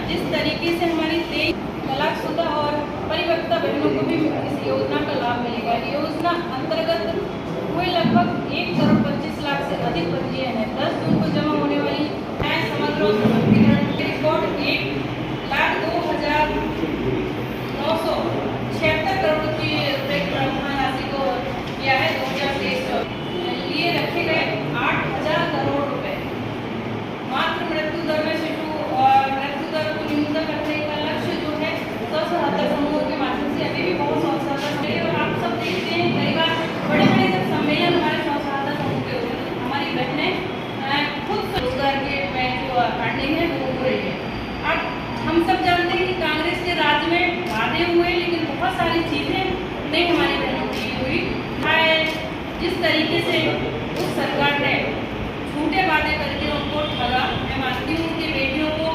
जिस तरीके से हमारी 23 तलाकशुदा और परिपक्व बहनों को भी इस योजना का लाभ मिलेगा। योजना अंतर्गत हुए लगभग 1 करोड़ 25 लाख से अधिक पंजीयन है। 10 जून को जमा होने वाली समग्र सशक्तिकरण की रिकॉर्ड 1,02,976 करोड़ की रुपये की प्रावधान राशि को किया है। 2023 लिए रखे गए 8,000 करोड़ रुपए। मातृ मृत्यु दर में शिशु और मृत्यु दर को न्यूनतम करने का लक्ष्य जो है 177 समूहों के माध्यम से अभी भी बहुत स्वसहायता है। और आप सब देखते हैं कई बार बड़े बड़े जब सम्मेलन हमारे स्वसहायता समूह के होते हैं, हमारी बहनें खुद रोजगार के में जो फंडिंग है वो हो रही है। अब हम सब जानते हैं कि कांग्रेस के राज में वादे हुए, लेकिन बहुत सारी चीज़ें नहीं हमारी बहनों की हुई है। जिस तरीके से उस सरकार ने झूठे वादे करके उनको ठगा, मैं मानती हूँ कि बेटियों को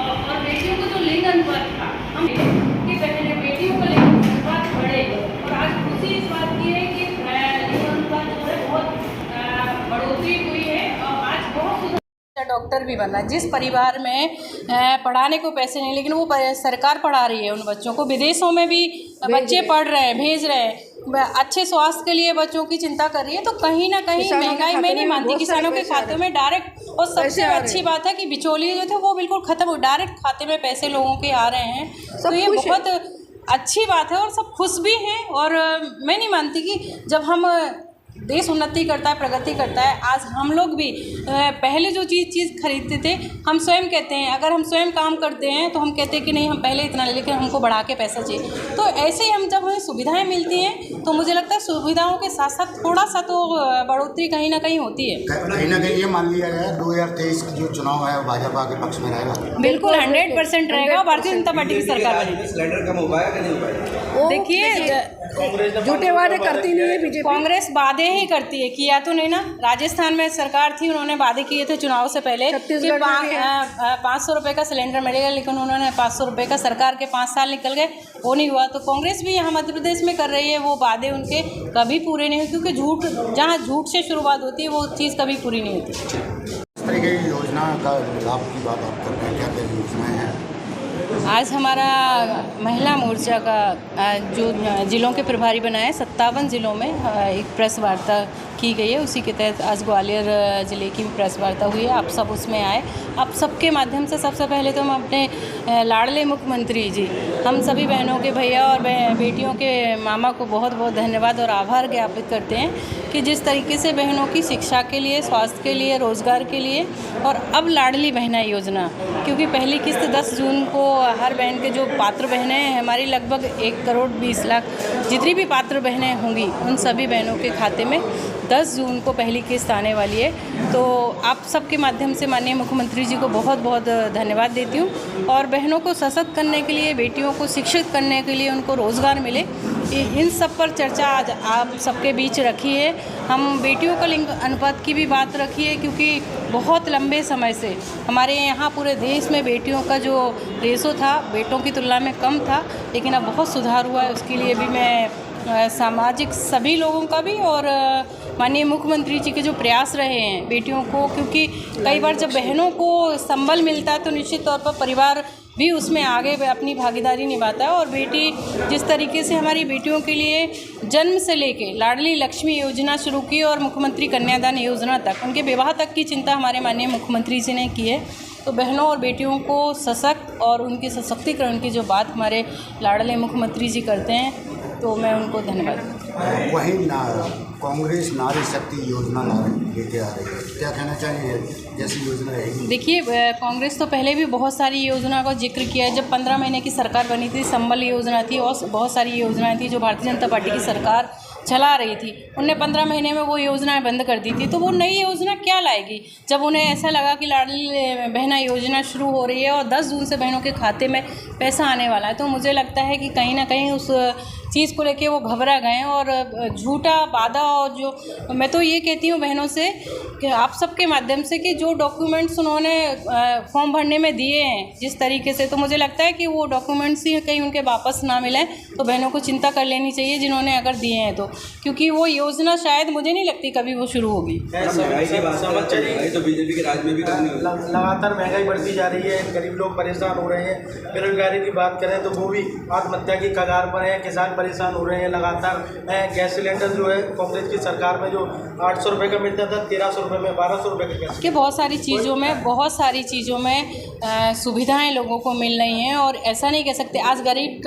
और बेटियों को जो लिंग अनुपात था, हम कि पहले बेटियों का लिंग अनुपात बढ़े, और आज खुशी इस बात की है कि लिंग अनुपात जो है बहुत बढ़ोतरी हुई है और आज बहुत डॉक्टर भी बनना। जिस परिवार में पढ़ाने को पैसे नहीं, लेकिन वो सरकार पढ़ा रही है उन बच्चों को। विदेशों में भी बच्चे पढ़ रहे हैं, भेज रहे हैं, अच्छे स्वास्थ्य के लिए बच्चों की चिंता कर रही है। तो कहीं ना कहीं महंगाई में नहीं मानती, किसानों के खाते में डायरेक्ट। और सबसे अच्छी बात है कि बिचौलिए जो थे वो बिल्कुल खत्म, डायरेक्ट खाते में पैसे लोगों के आ रहे हैं। तो ये बहुत अच्छी बात है और सब खुश भी हैं। और मैं नहीं मानती कि जब हम देश उन्नति करता है, प्रगति करता है, आज हम लोग भी पहले जो चीज़ खरीदते थे, हम स्वयं कहते हैं, अगर हम स्वयं काम करते हैं तो हम कहते हैं कि नहीं हम पहले इतना ले, लेकिन हमको बढ़ा के पैसा चाहिए। तो ऐसे ही हम जब हमें सुविधाएं मिलती हैं तो मुझे लगता है सुविधाओं के साथ साथ थोड़ा सा तो बढ़ोतरी कहीं ना कहीं होती है। कहीं ना कहीं ये मान लिया गया 2023 का जो चुनाव है भाजपा के पक्ष में रहेगा। बिल्कुल 100% रहेगा। भारतीय जनता पार्टी की सरकार बनेगी। सिलेंडर कम हो पाएगा कि नहीं हो पाएगा? देखिए, झूठे वादे करती नहीं है बीजेपी। कांग्रेस वादे ही करती है, किया तो नहीं ना। राजस्थान में सरकार थी, उन्होंने वादे किए थे चुनाव से पहले कि 500 रुपये का सिलेंडर मिलेगा, लेकिन उन्होंने 500 रुपये का, सरकार के 5 साल निकल गए, वो नहीं हुआ। तो कांग्रेस भी यहाँ मध्य प्रदेश में कर रही है, वो वादे उनके कभी पूरे नहीं हुए, क्योंकि झूठ, जहाँ झूठ से शुरुआत होती है वो चीज़ कभी पूरी नहीं होती। इस तरीके की योजना का लाभ की बात आप कर रहे हैं, क्या क्या योजनाएं हैं? आज हमारा महिला मोर्चा का जो ज़िलों के प्रभारी बनाए 57 ज़िलों में एक प्रेस वार्ता की गई है। उसी के तहत आज ग्वालियर ज़िले की प्रेस वार्ता हुई है। आप सब उसमें आए। आप सबके माध्यम से सबसे पहले तो हम अपने लाडले मुख्यमंत्री जी, हम सभी बहनों के भैया और बेटियों के मामा को बहुत बहुत धन्यवाद और आभार ज्ञापित करते हैं कि जिस तरीके से बहनों की शिक्षा के लिए, स्वास्थ्य के लिए, रोज़गार के लिए, और अब लाडली बहना योजना, क्योंकि पहली किस्त 10 जून को हर बहन के जो पात्र बहनें हैं, हमारी लगभग 1 करोड़ 20 लाख जितनी भी पात्र बहनें होंगी, उन सभी बहनों के खाते में 10 जून को पहली किस्त आने वाली है। तो आप सबके माध्यम से माननीय मुख्यमंत्री जी को बहुत बहुत धन्यवाद देती हूँ। और बहनों को सशक्त करने के लिए, बेटियों को शिक्षित करने के लिए, उनको रोज़गार मिले, इन सब पर चर्चा आज आप सबके बीच रखी है। हम बेटियों का लिंग अनुपात की भी बात रखी है, क्योंकि बहुत लंबे समय से हमारे यहाँ पूरे देश में बेटियों का जो रेशो था बेटों की तुलना में कम था, लेकिन अब बहुत सुधार हुआ है। उसके लिए भी मैं सामाजिक सभी लोगों का भी और माननीय मुख्यमंत्री जी के जो प्रयास रहे हैं बेटियों को, क्योंकि कई बार जब बहनों को संबल मिलता है तो निश्चित तौर पर परिवार भी उसमें आगे अपनी भागीदारी निभाता है। और बेटी, जिस तरीके से हमारी बेटियों के लिए जन्म से लेके लाडली लक्ष्मी योजना शुरू की और मुख्यमंत्री कन्यादान योजना तक, उनके विवाह तक की चिंता हमारे माननीय मुख्यमंत्री जी ने की है। तो बहनों और बेटियों को सशक्त और उनके सशक्तिकरण की जो बात हमारे लाडले मुख्यमंत्री जी करते हैं, तो मैं उनको धन्यवाद देती हूँ। वही कांग्रेस नारी शक्ति योजना लेके आ रही है, क्या कहना चाहिए जैसी योजना रहेगी? देखिए, कांग्रेस तो पहले भी बहुत सारी योजना का जिक्र किया है। जब 15 महीने की सरकार बनी थी, संबल योजना थी और बहुत सारी योजनाएं थी जो भारतीय जनता पार्टी की सरकार चला रही थी। उनने 15 महीने में वो योजनाएं बंद कर दी थी। तो वो नई योजना क्या लाएगी? जब उन्हें ऐसा लगा कि लाडली बहना योजना शुरू हो रही है और 10 जून से बहनों के खाते में पैसा आने वाला है, तो मुझे लगता है कि कहीं ना कहीं उस चीज़ को लेके वो घबरा गए और झूठा वादा। और जो मैं तो ये कहती हूँ बहनों से कि आप सबके माध्यम से कि जो डॉक्यूमेंट्स उन्होंने फॉर्म भरने में दिए हैं जिस तरीके से, तो मुझे लगता है कि वो डॉक्यूमेंट्स ही कहीं उनके वापस ना मिलें तो बहनों को चिंता कर लेनी चाहिए जिन्होंने अगर दिए हैं तो, क्योंकि वो योजना शायद मुझे नहीं लगती कभी वो शुरू होगी। तो बीजेपी के राज में भी करनी होगी। लगातार महंगाई बढ़ती जा रही है, गरीब लोग परेशान हो रहे हैं, बेरोजगारी की बात करें तो वो भी आत्महत्या की कगार पर है, किसान परेशान हो रहे हैं लगातार। गैस सिलेंडर जो है कांग्रेस की सरकार में जो 800 रुपये का मिलता था 1300 रुपये में 1200 रुपये का गैस। कि बहुत सारी चीज़ों में सुविधाएं लोगों को मिल रही हैं और ऐसा नहीं कह सकते आज गरीब